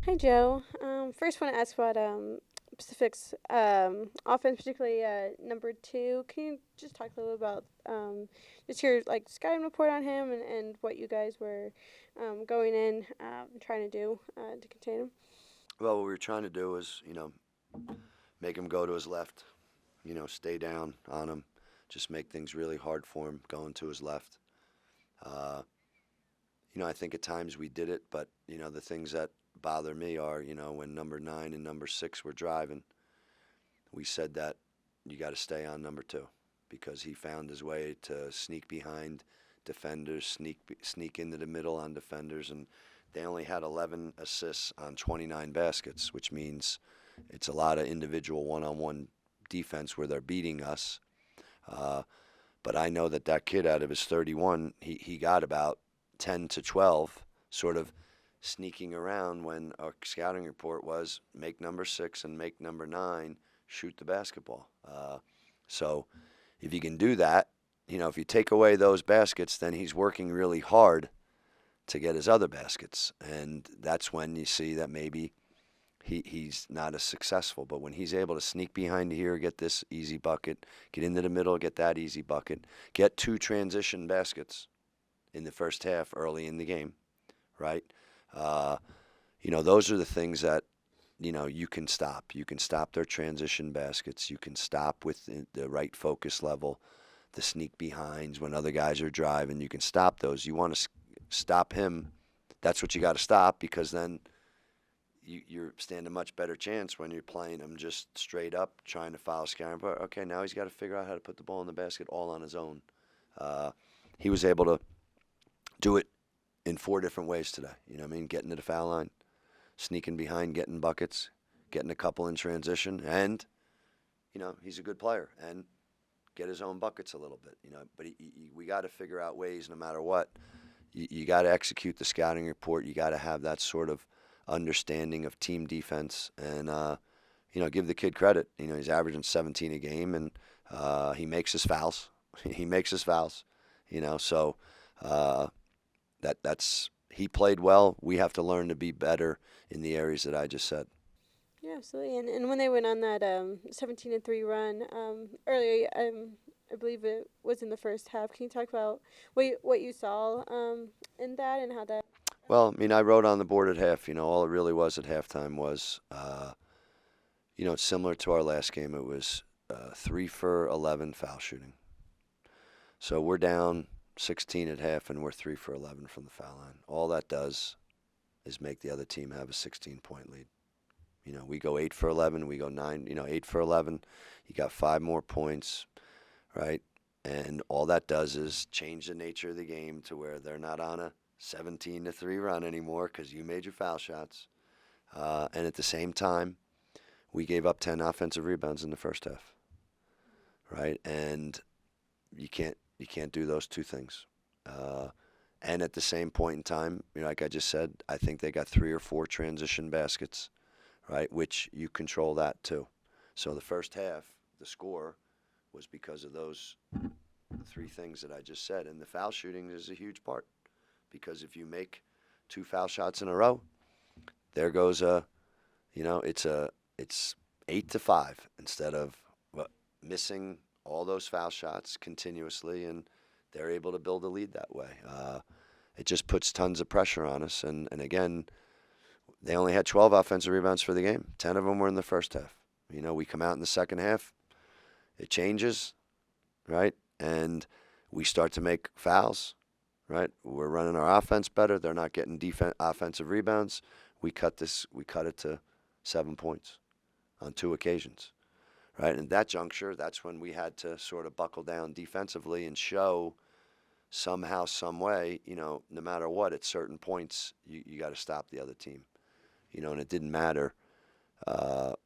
Hi, Joe. First, want to ask about Pacific's offense, particularly number two. Can you just talk a little about just your scouting report on him and what you guys were going in trying to do to contain him? Well, what we were trying to do is, make him go to his left, stay down on him, just make things really hard for him going to his left. Uh, I think at times we did it, but, the things that bother me are, when number 9 and number 6 were driving, we said that you got to stay on number 2 because he found his way to sneak behind defenders, sneak into the middle on defenders, and they only had 11 assists on 29 baskets, which means it's a lot of individual one-on-one defense where they're beating us. Uh, but I know that kid out of his 31, he got about 10 to 12 sort of sneaking around when our scouting report was make number 6 and make number 9 shoot the basketball. So if you can do that, if you take away those baskets, then he's working really hard to get his other baskets. And that's when you see that maybe he's not as successful. But when he's able to sneak behind here, get this easy bucket, get into the middle, get that easy bucket, get 2 transition baskets in the first half early in the game, right? Those are the things that, you can stop. You can stop their transition baskets. You can stop with the right focus level, the sneak behinds when other guys are driving. You can stop those. You want to stop him. That's what you got to stop because then you're stand a much better chance when you're playing him just straight up, trying to foul scaring. But okay, now he's got to figure out how to put the ball in the basket all on his own. He was able to do it in 4 different ways today. Getting to the foul line, sneaking behind, getting buckets, getting a couple in transition, and he's a good player and get his own buckets a little bit. But we got to figure out ways, no matter what. You got to execute the scouting report. You got to have that sort of understanding of team defense, and give the kid credit. He's averaging 17 a game, and he makes his fouls. He makes his fouls. So that's he played well. We have to learn to be better in the areas that I just said. Yeah, absolutely. And when they went on that 17-3 run earlier, I believe it was in the first half. Can you talk about what you saw in that and how that? Well, I wrote on the board at half. All it really was at halftime was, similar to our last game. It was 3 for 11 foul shooting. So we're down 16 at half, and we're 3 for 11 from the foul line. All that does is make the other team have a 16-point lead. We go 8 for 11, we go 9, 8 for 11. You got 5 more points, right? And all that does is change the nature of the game to where they're not on a 17-3 run anymore because you made your foul shots. And at the same time, we gave up 10 offensive rebounds in the first half, right? And you can't do those two things. And at the same point in time, like I just said, I think they got 3 or 4 transition baskets, right, which you control that too. So the first half, the score was because of those 3 things that I just said. And the foul shooting is a huge part because if you make 2 foul shots in a row, there goes it's 8-5 instead of missing all those foul shots continuously, and they're able to build a lead that way. It just puts tons of pressure on us. And again, they only had 12 offensive rebounds for the game. 10 of them were in the first half. We come out in the second half, it changes, right? And we start to make fouls, right? We're running our offense better. They're not getting offensive rebounds. We cut it to 7 points on 2 occasions, right? And that juncture, that's when we had to sort of buckle down defensively and show somehow, some way, no matter what, at certain points, you got to stop the other team, and it didn't matter, our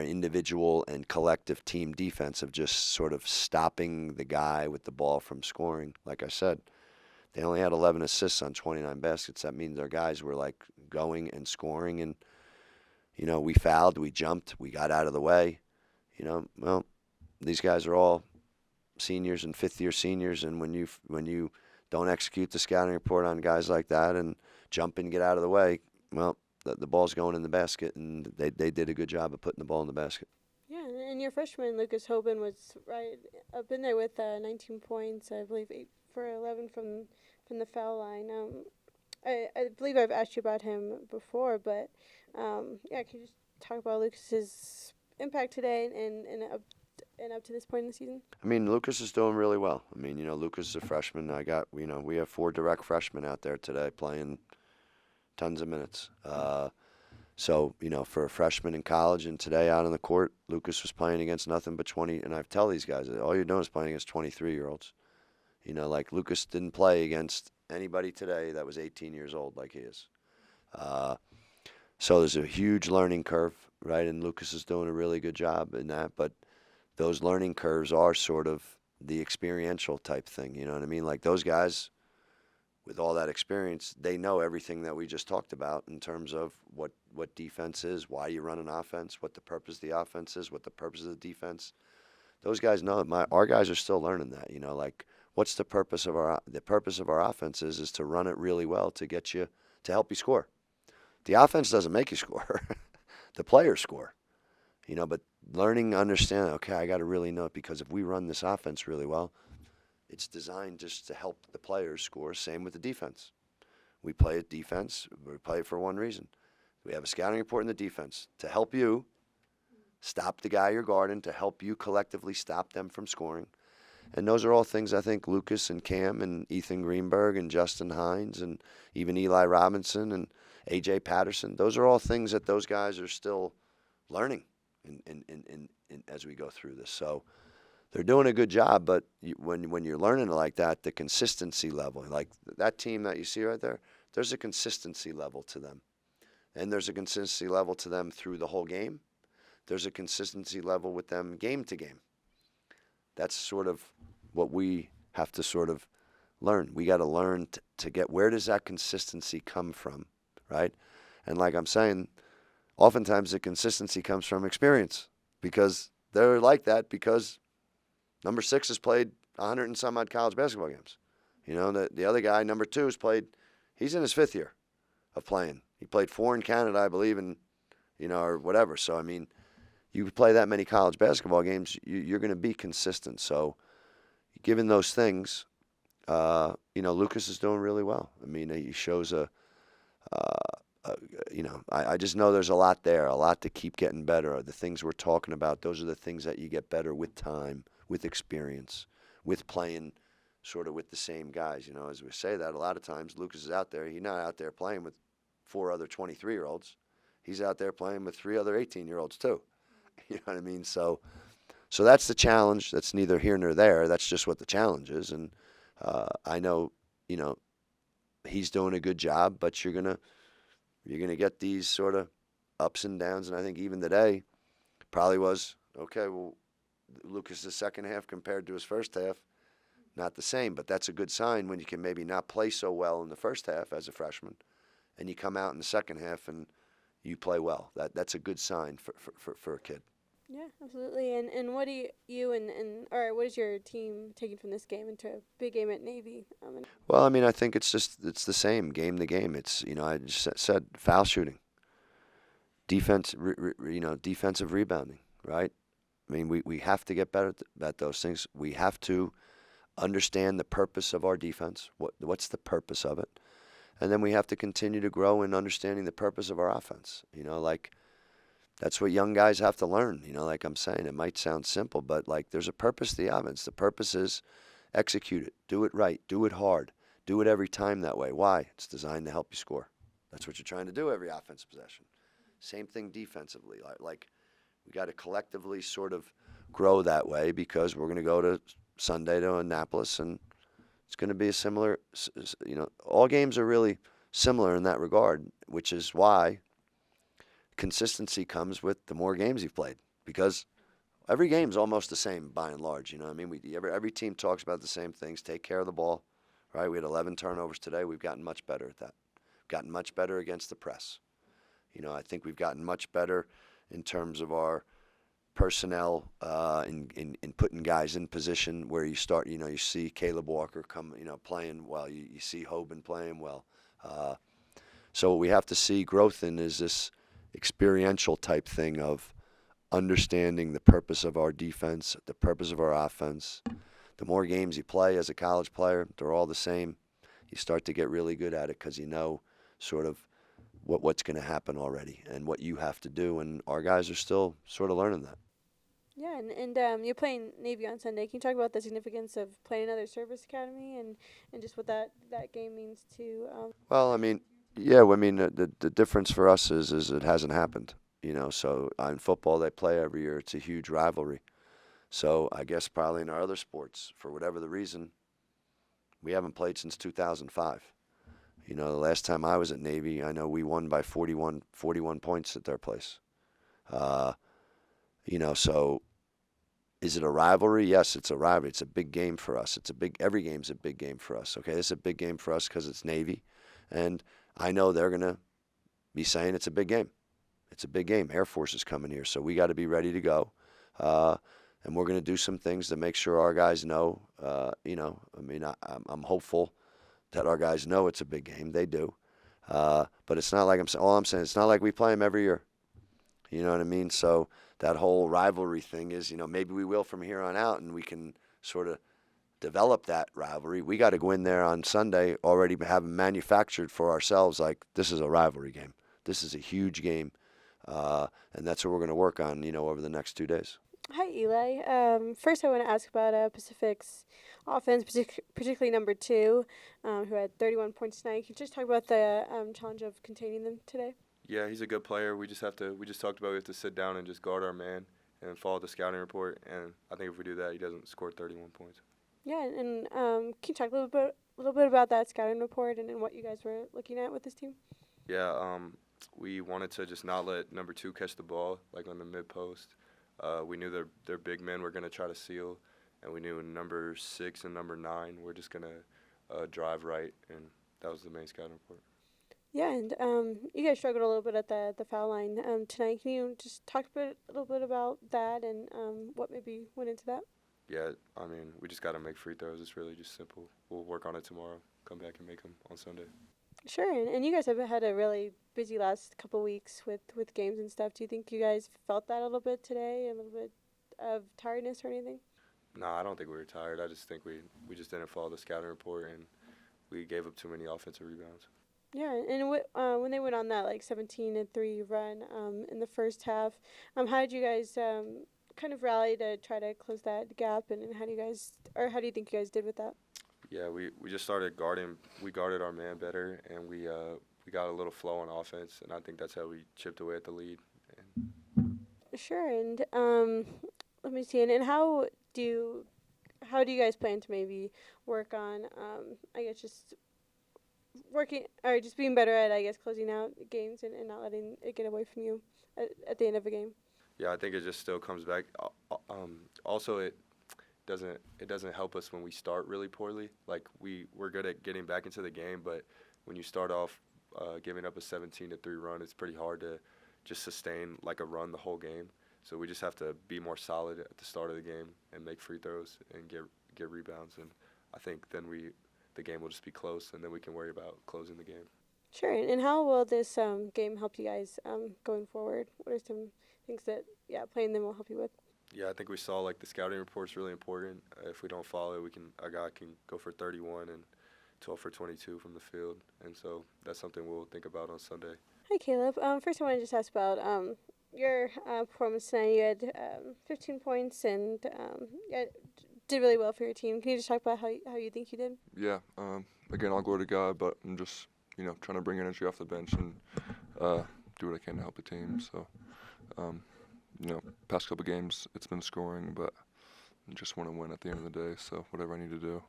individual and collective team defense of just sort of stopping the guy with the ball from scoring. Like I said, they only had 11 assists on 29 baskets. That means their guys were like going and scoring, and we fouled, we jumped, we got out of the way. Well, these guys are all seniors and fifth-year seniors, and when you don't execute the scouting report on guys like that and jump and get out of the way, well, the ball's going in the basket, and they did a good job of putting the ball in the basket. Yeah, and your freshman Lucas Hoban was right up in there with 19 points, I believe 8 for 11 from the foul line. I believe I've asked you about him before, but yeah, can you just talk about Lucas's impact today and up to this point in the season? I mean, Lucas is doing really well. I mean, Lucas is a freshman. We have 4 direct freshmen out there today playing tons of minutes. So, for a freshman in college and today out on the court, Lucas was playing against nothing but 20. And I tell these guys, all you're doing is playing against 23-year-olds. Like Lucas didn't play against anybody today that was 18 years old like he is. So there's a huge learning curve, right? And Lucas is doing a really good job in that. But those learning curves are sort of the experiential type thing. You know what I mean? Like those guys, with all that experience, they know everything that we just talked about in terms of what defense is, why you run an offense, what the purpose of the offense is, what the purpose of the defense. Those guys know it. Our guys are still learning that. Like what's the purpose of our offense is to run it really well to get you to help you score. The offense doesn't make you score. The players score. But learning, understand, okay, I got to really know it because if we run this offense really well, it's designed just to help the players score. Same with the defense. We play it defense. We play it for one reason. We have a scouting report in the defense to help you stop the guy you're guarding, to help you collectively stop them from scoring. And those are all things I think Lucas and Cam and Ethan Greenberg and Justin Hines and even Eli Robinson and A.J. Patterson, those are all things that those guys are still learning in as we go through this. So they're doing a good job, but when you're learning like that, the consistency level, like that team that you see right there, there's a consistency level to them. And there's a consistency level to them through the whole game. There's a consistency level with them game to game. That's sort of what we have to sort of learn. We got to learn to get, where does that consistency come from, right? And like I'm saying, oftentimes the consistency comes from experience because they're like that because number 6 has played 100 and some odd college basketball games. The other guy, number 2, has played, he's in his 5th year of playing. He played 4 in Canada, I believe, and, or whatever. So, I mean, you play that many college basketball games, you're going to be consistent. So, given those things, Lucas is doing really well. I mean, he shows I just know there's a lot there, a lot to keep getting better. The things we're talking about, those are the things that you get better with time, with experience, with playing sort of with the same guys. As we say that, a lot of times Lucas is out there. He's not out there playing with 4 other 23-year-olds. He's out there playing with 3 other 18-year-olds too. You know what I mean? So that's the challenge. That's neither here nor there. That's just what the challenge is. And I know, he's doing a good job, but you're gonna get these sort of ups and downs. And I think even today probably was, okay, well, Lucas' second half compared to his first half, not the same. But that's a good sign when you can maybe not play so well in the first half as a freshman, and you come out in the second half and you play well. That's a good sign for a kid. Yeah, absolutely. And what do you or what is your team taking from this game into a big game at Navy? Well, I mean, I think it's the same game to game. It's, I just said foul shooting, defense, defensive rebounding, right? I mean, we have to get better at those things. We have to understand the purpose of our defense. What's the purpose of it? And then we have to continue to grow in understanding the purpose of our offense. Like that's what young guys have to learn. Like I'm saying, it might sound simple, but like there's a purpose to the offense. The purpose is execute it, do it right, do it hard, do it every time that way. Why? It's designed to help you score. That's what you're trying to do every offensive possession. Same thing defensively. Like we got to collectively sort of grow that way because we're going to go to Sunday to Annapolis and it's going to be a similar, all games are really similar in that regard, which is why consistency comes with the more games you've played because every game's almost the same by and large. I mean, every team talks about the same things, take care of the ball, right? We had 11 turnovers today. We've gotten much better at that. Gotten much better against the press. I think we've gotten much better in terms of our personnel in putting guys in position where you start, you see Caleb Walker come, playing well. You see Hoban playing well. So what we have to see growth in is this experiential type thing of understanding the purpose of our defense, the purpose of our offense. The more games you play as a college player, they're all the same. You start to get really good at it because you know sort of what's going to happen already and what you have to do. And our guys are still sort of learning that. Yeah, and you're playing Navy on Sunday. Can you talk about the significance of playing another service academy and just what that game means to Well, I mean, yeah, I mean, the difference for us is it hasn't happened. So in football they play every year. It's a huge rivalry. So I guess probably in our other sports, for whatever the reason, we haven't played since 2005. The last time I was at Navy, I know we won by 41 points at their place. Uh, so is it a rivalry? Yes, it's a rivalry. It's a big game for us. Every game's a big game for us. Okay, it's a big game for us because it's Navy, and I know they're gonna be saying it's a big game. It's a big game. Air Force is coming here, so we got to be ready to go. And we're going to do some things to make sure our guys know. I'm hopeful that our guys know it's a big game. They do. But it's not like all I'm saying, it's not like we play them every year. You know what I mean? So that whole rivalry thing is, maybe we will from here on out, and we can sort of develop that rivalry. We got to go in there on Sunday already having manufactured for ourselves, like, this is a rivalry game. This is a huge game. And that's what we're going to work on, over the next 2 days. Hi, Eli. First, I want to ask about Pacific's offense, particularly number two, who had 31 points tonight. Can you just talk about the challenge of containing them today? Yeah, he's a good player. We just talked about we have to sit down and just guard our man and follow the scouting report. And I think if we do that, he doesn't score 31 points. Yeah, and can you talk a little bit about that scouting report and what you guys were looking at with this team? Yeah, we wanted to just not let number 2 catch the ball, like on the mid-post. We knew their big men were going to try to seal, and we knew number 6 and number 9 were just going to drive right, and that was the main scouting report. Yeah, and you guys struggled a little bit at the foul line tonight. Can you just talk a little bit about that and what maybe went into that? Yeah, I mean, we just got to make free throws. It's really just simple. We'll work on it tomorrow, come back and make them on Sunday. Sure, and you guys have had a really busy last couple weeks with games and stuff. Do you think you guys felt that a little bit today, a little bit of tiredness or anything? No, I don't think we were tired. I just think we just didn't follow the scouting report, and we gave up too many offensive rebounds. Yeah, and when they went on that 17-3 run in the first half, how did you guys kind of rally to try to close that gap, and how do you think you guys did with that? Yeah, we just started guarding. We guarded our man better, and we got a little flow on offense, and I think that's how we chipped away at the lead. Sure, and let me see, and how do you guys plan to maybe work on I guess just working or just being better at closing out games and not letting it get away from you at the end of a game? Yeah, I think it just still comes back. Also, it doesn't help us when we start really poorly. Like we're good at getting back into the game, but when you start off giving up a 17-3 run, it's pretty hard to just sustain like a run the whole game. So we just have to be more solid at the start of the game and make free throws and get rebounds, and I think then the game will just be close, and then we can worry about closing the game. Sure, and how will this game help you guys going forward? What are some things that playing them will help you with? Yeah, I think we saw like the scouting report's really important. If we don't follow it, a guy can go for 31 and 12 for 22 from the field, and so that's something we'll think about on Sunday. Hi, Caleb. First, I want to just ask about your performance tonight. You had 15 points and did really well for your team. Can you just talk about how you think you did? Yeah. Again, I'll glory to God, but I'm just trying to bring energy off the bench and do what I can to help the team. So, past couple games it's been scoring, but I just want to win at the end of the day. So whatever I need to do.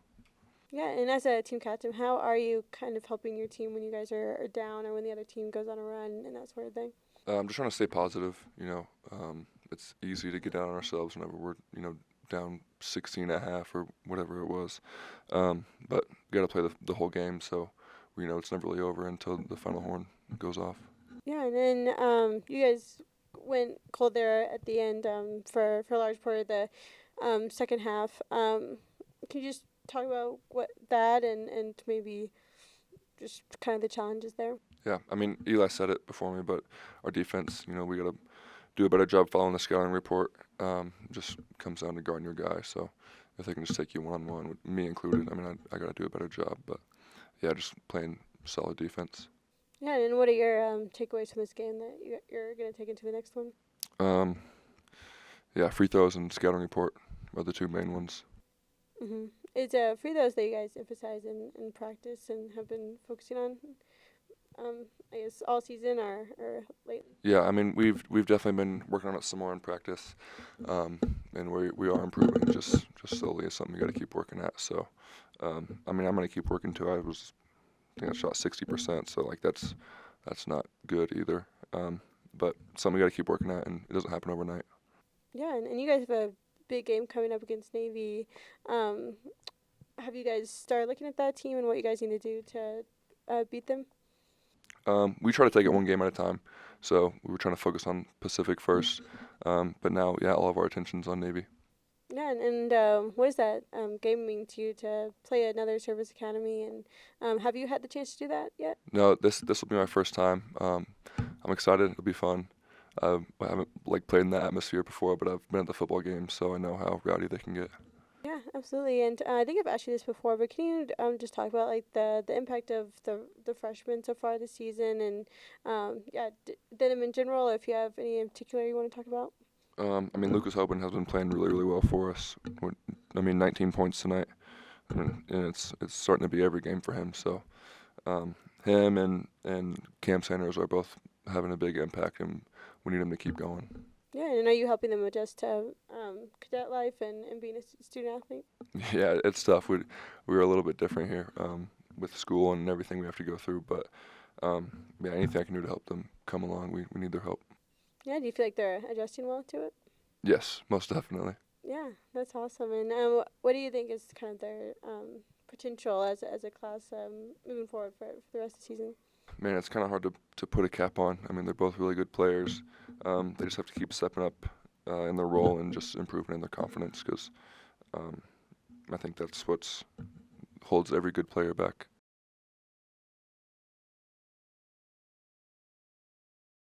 Yeah, and as a team captain, how are you kind of helping your team when you guys are down or when the other team goes on a run and that sort of thing? I'm just trying to stay positive. It's easy to get down on ourselves whenever we're down 16 at half or whatever it was. But we got to play the whole game, so we know it's never really over until the final horn goes off. Yeah, and then you guys went cold there at the end for a large part of the second half. Can you just talk about what that and maybe just kind of the challenges there. Yeah, I mean, Eli said it before me, but our defense, we got to do a better job following the scouting report. Just comes down to guarding your guy. So if they can just take you one-on-one, with me included, I mean, I got to do a better job. But yeah, just playing solid defense. Yeah, and what are your takeaways from this game that you're going to take into the next one? Yeah, free throws and scouting report are the two main ones. Mm-hmm. It's free throws that you guys emphasize in practice and have been focusing on, I guess, all season or lately? Yeah, I mean, we've definitely been working on it some more in practice, and we are improving just slowly. It's something we got to keep working at. So, I mean, I'm gonna keep working too. I think I shot 60%, so like that's not good either. But something we got to keep working at, and it doesn't happen overnight. Yeah, and you guys have a big game coming up against Navy. Have you guys started looking at that team and what you guys need to do to beat them? We try to take it one game at a time. So we were trying to focus on Pacific first, but now, yeah, all of our attention's on Navy. Yeah, and what does that game mean to you to play another service academy? And have you had the chance to do that yet? No, this will be my first time. I'm excited. It'll be fun. I haven't played in that atmosphere before, but I've been at the football games, so I know how rowdy they can get. Yeah, absolutely. And I think I've asked you this before, but can you just talk about the impact of the freshmen so far this season and them in general? If you have any in particular you want to talk about. I mean, Lucas Hoban has been playing really, really well for us. 19 points tonight, and it's starting to be every game for him. So, him and Cam Sanders are both having a big impact, and we need him to keep going. Yeah, and are you helping them adjust to cadet life and being a student athlete? Yeah, it's tough. We're a little bit different here with school and everything we have to go through. But yeah, anything I can do to help them come along, we need their help. Yeah, do you feel like they're adjusting well to it? Yes, most definitely. Yeah, that's awesome. And what do you think is kind of their potential as a class moving forward for the rest of the season? Man, it's kind of hard to put a cap on. I mean, they're both really good players. They just have to keep stepping up in their role and just improving in their confidence because I think that's what holds every good player back.